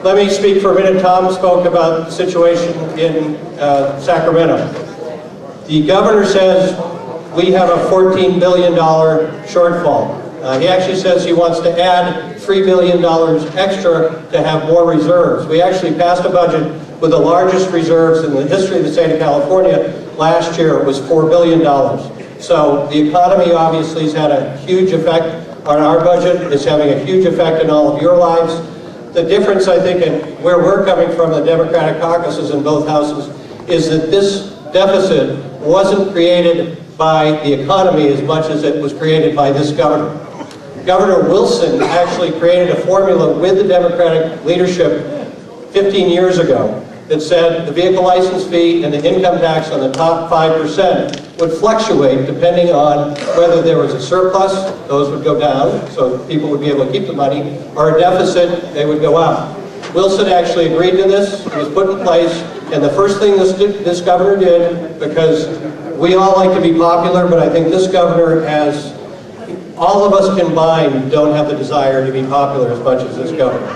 let me speak for a minute. Tom spoke about the situation in Sacramento. The governor says we have a $14 billion shortfall. He actually says he wants to add $3 billion extra to have more reserves. We actually passed a budget with the largest reserves in the history of the state of California. Last year it was $4 billion. So the economy obviously has had a huge effect on our budget. It's having a huge effect on all of your lives. The difference, I think, in where we're coming from, the Democratic caucuses in both houses, is that this deficit wasn't created by the economy as much as it was created by this governor. Governor Wilson actually created a formula with the Democratic leadership 15 years ago that said the vehicle license fee and the income tax on the top 5% would fluctuate depending on whether there was a surplus, those would go down, so people would be able to keep the money, or a deficit, they would go up. Wilson actually agreed to this, it was put in place, and the first thing this governor did, because we all like to be popular, but I think this governor has, all of us combined don't have the desire to be popular as much as this governor.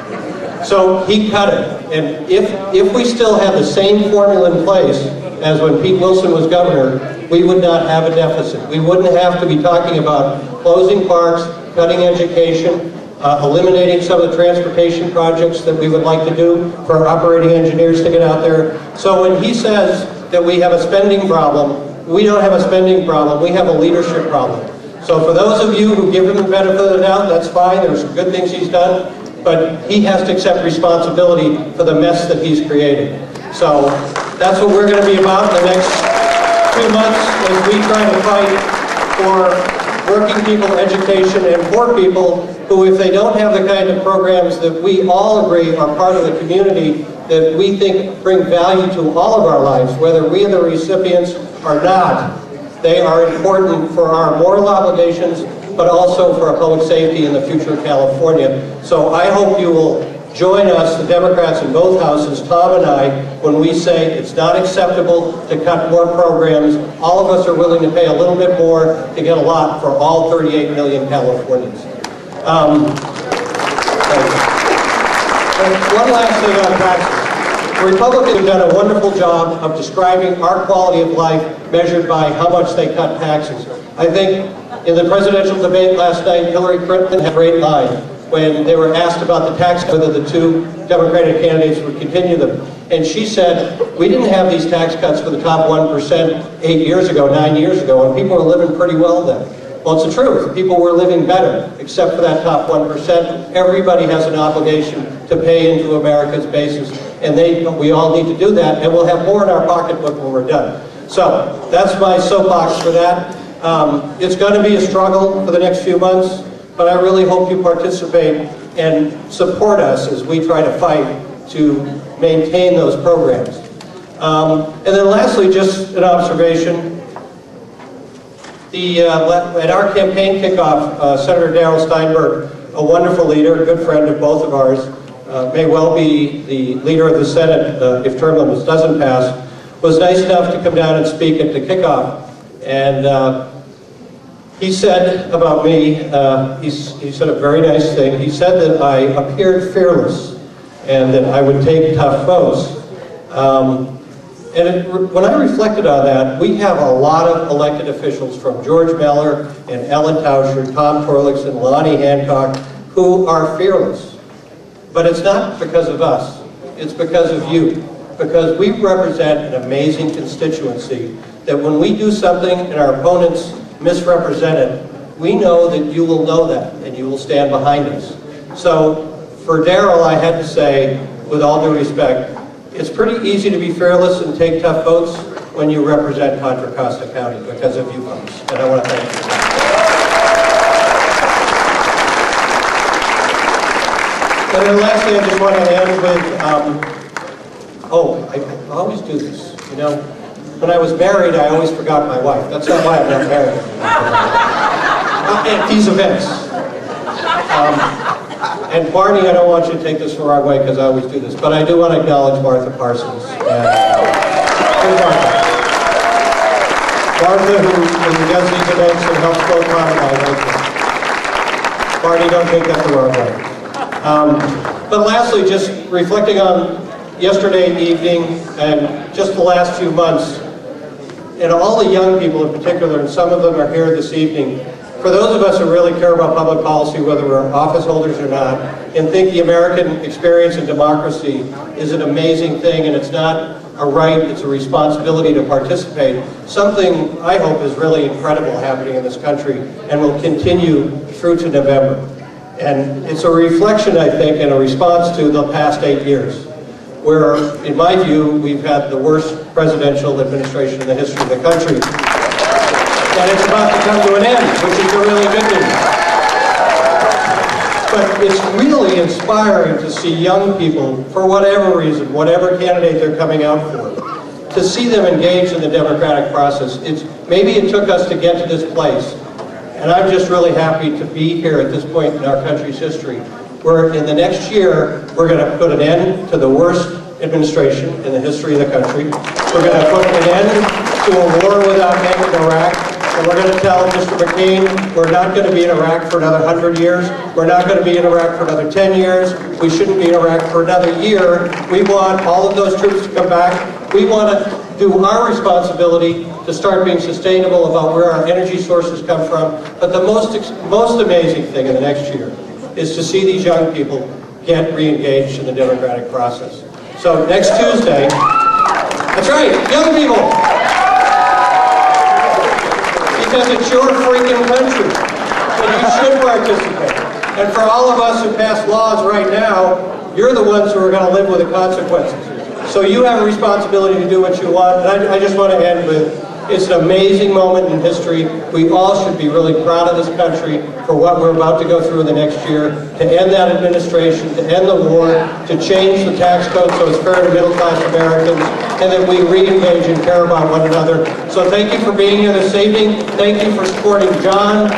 So he cut it, and if we still have the same formula in place as when Pete Wilson was governor, we would not have a deficit. We wouldn't have to be talking about closing parks, cutting education, eliminating some of the transportation projects that we would like to do for our operating engineers to get out there. So when he says that we have a spending problem, we don't have a spending problem, we have a leadership problem. So for those of you who give him the benefit of the doubt, that's fine, there's some good things he's done, but he has to accept responsibility for the mess that he's created. So that's what we're going to be about in the next 2 months as we try to fight for working people, education, and poor people who, if they don't have the kind of programs that we all agree are part of the community that we think bring value to all of our lives, whether we are the recipients or not, they are important for our moral obligations, but also for our public safety in the future of California. So I hope you will join us, the Democrats in both houses, Tom and I, when we say it's not acceptable to cut more programs. All of us are willing to pay a little bit more to get a lot for all 38 million Californians. One last thing on taxes. The Republicans have done a wonderful job of describing our quality of life measured by how much they cut taxes. I think in the presidential debate last night, Hillary Clinton had a great line when they were asked about the tax, whether the two Democratic candidates would continue them. And she said, we didn't have these tax cuts for the top 1% 8 years ago, 9 years ago, and people were living pretty well then. Well, it's the truth. People were living better, except for that top 1%. Everybody has an obligation to pay into America's basis, and we all need to do that, and we'll have more in our pocketbook when we're done. So that's my soapbox for that. It's going to be a struggle for the next few months, but I really hope you participate and support us as we try to fight to maintain those programs. And then lastly, just an observation. At our campaign kickoff, Senator Darrell Steinberg, a wonderful leader, a good friend of both of ours, may well be the leader of the Senate if term limits doesn't pass, was nice enough to come down and speak at the kickoff. And he said about me, he said a very nice thing. He said that I appeared fearless and that I would take tough votes. When I reflected on that, we have a lot of elected officials from George Meller and Ellen Tauscher, Tom Torlix and Lonnie Hancock who are fearless. But it's not because of us, it's because of you. Because we represent an amazing constituency that when we do something and our opponents misrepresent it, we know that you will know that and you will stand behind us. So for Darrell, I had to say, with all due respect, it's pretty easy to be fearless and take tough votes when you represent Contra Costa County because of you folks, and I want to thank you for that. And then lastly, I just want to end with, I always do this, you know. When I was married, I always forgot my wife. That's not why I'm not married. At these events. And Barney, I don't want you to take this the wrong way because I always do this, but I do want to acknowledge Martha Parsons. Martha, who does these events and helps both Tom and I. Barney, don't take that the wrong way. But lastly, just reflecting on yesterday evening and just the last few months, and all the young people in particular, and some of them are here this evening, for those of us who really care about public policy, whether we're office holders or not, and think the American experience in democracy is an amazing thing, and it's not a right, it's a responsibility to participate, something I hope is really incredible happening in this country and will continue through to November. And it's a reflection, I think, and a response to the past 8 years, where, in my view, we've had the worst presidential administration in the history of the country. And it's about to come to an end, which is the really good news. But it's really inspiring to see young people, for whatever reason, whatever candidate they're coming out for, to see them engaged in the democratic process. Maybe it took us to get to this place, and I'm just really happy to be here at this point in our country's history, where in the next year, we're going to put an end to the worst administration in the history of the country. We're going to put an end to a war without end in Iraq. And we're going to tell Mr. McCain, we're not going to be in Iraq for another 100 years. We're not going to be in Iraq for another 10 years. We shouldn't be in Iraq for another year. We want all of those troops to come back. We want to do our responsibility to start being sustainable about where our energy sources come from. But the most amazing thing in the next year is to see these young people get re-engaged in the democratic process. So next Tuesday, that's right, young people! Because it's your freaking country, and you should participate. And for all of us who pass laws right now, you're the ones who are going to live with the consequences. So you have a responsibility to do what you want. And I just want to end with, it's an amazing moment in history. We all should be really proud of this country for what we're about to go through in the next year, to end that administration, to end the war, to change the tax code so it's fair to middle-class Americans, and that we re-engage and care about one another. So thank you for being here this evening. Thank you for supporting John,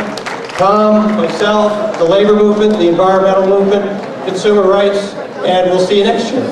Tom, myself, the labor movement, the environmental movement, consumer rights, and we'll see you next year.